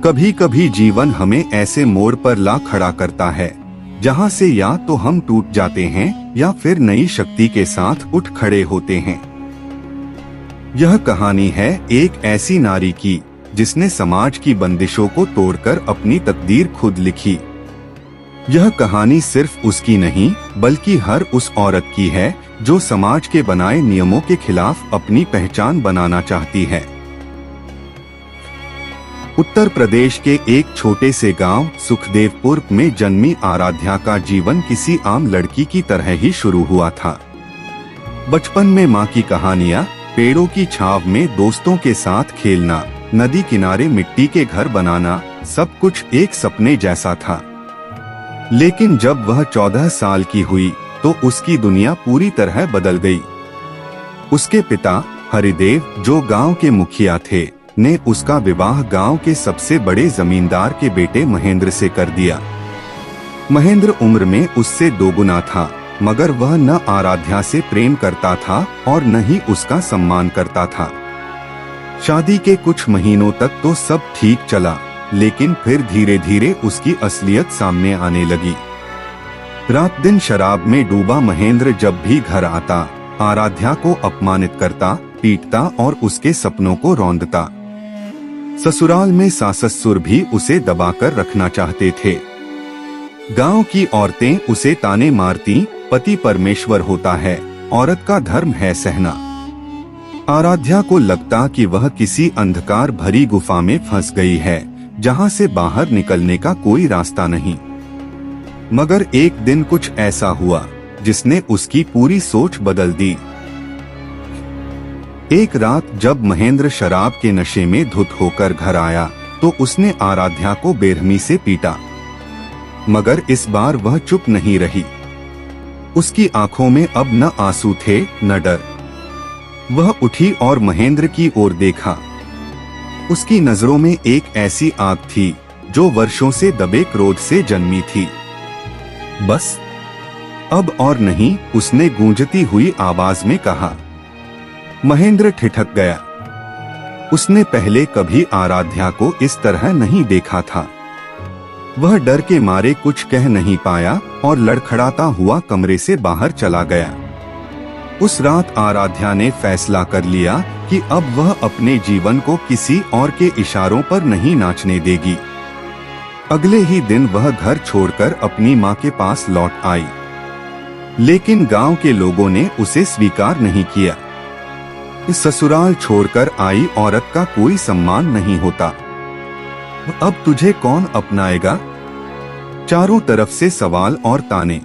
कभी कभी जीवन हमें ऐसे मोड़ पर ला खड़ा करता है जहां से या तो हम टूट जाते हैं या फिर नई शक्ति के साथ उठ खड़े होते हैं। यह कहानी है एक ऐसी नारी की जिसने समाज की बंदिशों को तोड़कर अपनी तकदीर खुद लिखी। यह कहानी सिर्फ उसकी नहीं बल्कि हर उस औरत की है जो समाज के बनाए नियमों के खिलाफ अपनी पहचान बनाना चाहती है। उत्तर प्रदेश के एक छोटे से गांव सुखदेवपुर में जन्मी आराध्या का जीवन किसी आम लड़की की तरह ही शुरू हुआ था। बचपन में माँ की कहानियाँ, पेड़ों की छाव में दोस्तों के साथ खेलना, नदी किनारे मिट्टी के घर बनाना, सब कुछ एक सपने जैसा था। लेकिन जब वह 14 साल की हुई तो उसकी दुनिया पूरी तरह बदल गई। उसके पिता हरिदेव, जो गांव के मुखिया थे, ने उसका विवाह गांव के सबसे बड़े जमींदार के बेटे महेंद्र से कर दिया। महेंद्र उम्र में उससे दोगुना था, मगर वह न आराध्या से प्रेम करता था और न ही उसका सम्मान करता था। शादी के कुछ महीनों तक तो सब ठीक चला, लेकिन फिर धीरे धीरे उसकी असलियत सामने आने लगी। रात दिन शराब में डूबा महेंद्र जब भी घर आता, आराध्या को अपमानित करता, पीटता और उसके सपनों को रौंदता। ससुराल में सास ससुर भी उसे दबाकर रखना चाहते थे। गांव की औरतें उसे ताने मारती, पति परमेश्वर होता है, औरत का धर्म है सहना। आराध्या को लगता कि वह किसी अंधकार भरी गुफा में फंस गई है, जहां से बाहर निकलने का कोई रास्ता नहीं। मगर एक दिन कुछ ऐसा हुआ जिसने उसकी पूरी सोच बदल दी। एक रात जब महेंद्र शराब के नशे में धुत होकर घर आया तो उसने आराध्या को बेरहमी से पीटा, मगर इस बार वह चुप नहीं रही। उसकी आंखों में अब न आंसू थे न डर। वह उठी और महेंद्र की ओर देखा। उसकी नजरों में एक ऐसी आग थी जो वर्षों से दबे क्रोध से जन्मी थी। बस अब और नहीं, उसने गूंजती हुई आवाज में कहा। महेंद्र ठिठक गया। उसने पहले कभी आराध्या को इस तरह नहीं देखा था। वह डर के मारे कुछ कह नहीं पाया और लड़खड़ाता हुआ कमरे से बाहर चला गया। उस रात आराध्या ने फैसला कर लिया कि अब वह अपने जीवन को किसी और के इशारों पर नहीं नाचने देगी। अगले ही दिन वह घर छोड़कर अपनी माँ के पास लौट आई, लेकिन गांव के लोगों ने उसे स्वीकार नहीं किया। इस ससुराल छोड़कर आई औरत का कोई सम्मान नहीं होता। अब तुझे कौन अपनाएगा? चारों तरफ से सवाल और ताने।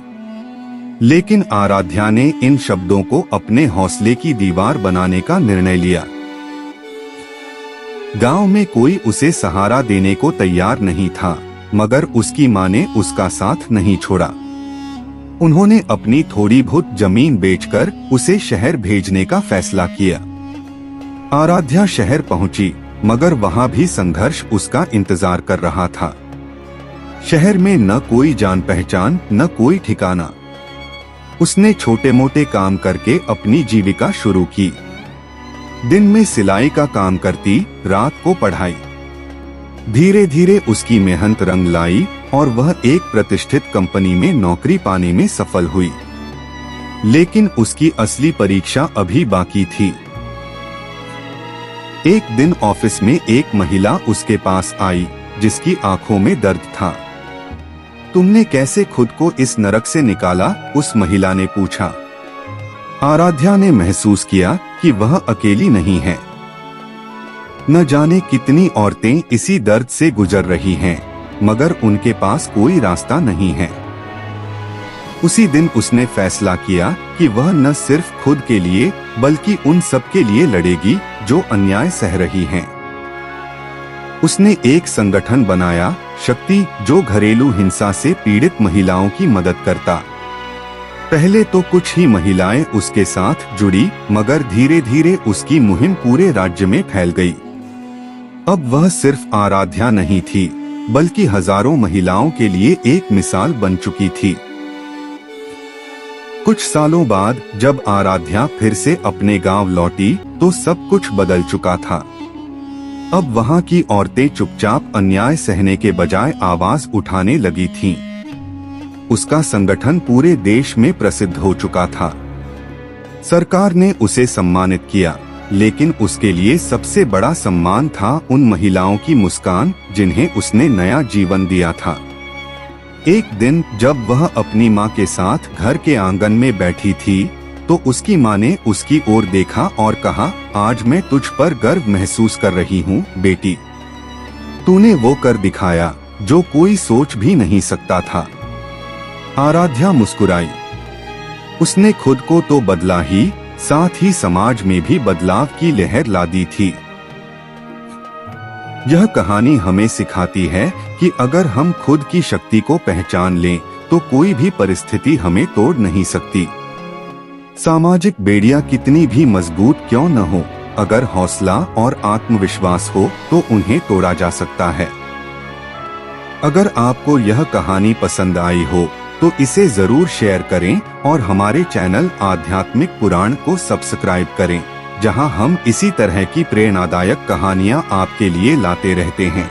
लेकिन आराध्या ने इन शब्दों को अपने हौसले की दीवार बनाने का निर्णय लिया। गांव में कोई उसे सहारा देने को तैयार नहीं था, मगर उसकी मां ने उसका साथ नहीं छोड़ा। उन्होंने अपनी थोड़ी बहुत जमीन बेचकर उसे शहर भेजने का फैसला किया। आराध्या शहर पहुंची, मगर वहां भी संघर्ष उसका इंतजार कर रहा था। शहर में न कोई जान पहचान, न कोई ठिकाना। उसने छोटे मोटे काम करके अपनी जीविका शुरू की। दिन में सिलाई का काम करती, रात को पढ़ाई। धीरे धीरे उसकी मेहनत रंग लाई और वह एक प्रतिष्ठित कंपनी में नौकरी पाने में सफल हुई। लेकिन उसकी असली परीक्षा अभी बाकी थी। एक दिन ऑफिस में एक महिला उसके पास आई जिसकी आंखों में दर्द था। तुमने कैसे खुद को इस नरक से निकाला? उस महिला ने पूछा। आराध्या ने महसूस किया कि वह अकेली नहीं है। न जाने कितनी औरतें इसी दर्द से गुजर रही हैं, मगर उनके पास कोई रास्ता नहीं है। उसी दिन उसने फैसला किया कि वह न सिर्फ खुद के लिए बल्कि उन सब के लिए लड़ेगी जो अन्याय सह रही हैं। उसने एक संगठन बनाया, शक्ति, जो घरेलू हिंसा से पीड़ित महिलाओं की मदद करता। पहले तो कुछ ही महिलाएं उसके साथ जुड़ी, मगर धीरे धीरे उसकी मुहिम पूरे राज्य में फैल गई। अब वह सिर्फ आराध्या नहीं थी, बल्कि हजारों महिलाओं के लिए एक मिसाल बन चुकी थी। कुछ सालों बाद जब आराध्या फिर से अपने गांव लौटी तो सब कुछ बदल चुका था। अब वहाँ की औरतें चुपचाप अन्याय सहने के बजाय आवाज उठाने लगी थीं। उसका संगठन पूरे देश में प्रसिद्ध हो चुका था। सरकार ने उसे सम्मानित किया, लेकिन उसके लिए सबसे बड़ा सम्मान था उन महिलाओं की मुस्कान जिन्हें उसने नया जीवन दिया था। एक दिन जब वह अपनी माँ के साथ घर के आंगन में बैठी थी, तो उसकी माँ ने उसकी ओर देखा और कहा, आज मैं तुझ पर गर्व महसूस कर रही हूँ बेटी। तूने वो कर दिखाया जो कोई सोच भी नहीं सकता था। आराध्या मुस्कुराई। उसने खुद को तो बदला ही, साथ ही समाज में भी बदलाव की लहर ला दी थी। यह कहानी हमें सिखाती है कि अगर हम खुद की शक्ति को पहचान लें, तो कोई भी परिस्थिति हमें तोड़ नहीं सकती। सामाजिक बेड़ियां कितनी भी मजबूत क्यों न हो, अगर हौसला और आत्मविश्वास हो तो उन्हें तोड़ा जा सकता है। अगर आपको यह कहानी पसंद आई हो तो इसे जरूर शेयर करें और हमारे चैनल आध्यात्मिक पुराण को सब्सक्राइब करें, जहां हम इसी तरह की प्रेरणादायक कहानियां आपके लिए लाते रहते हैं।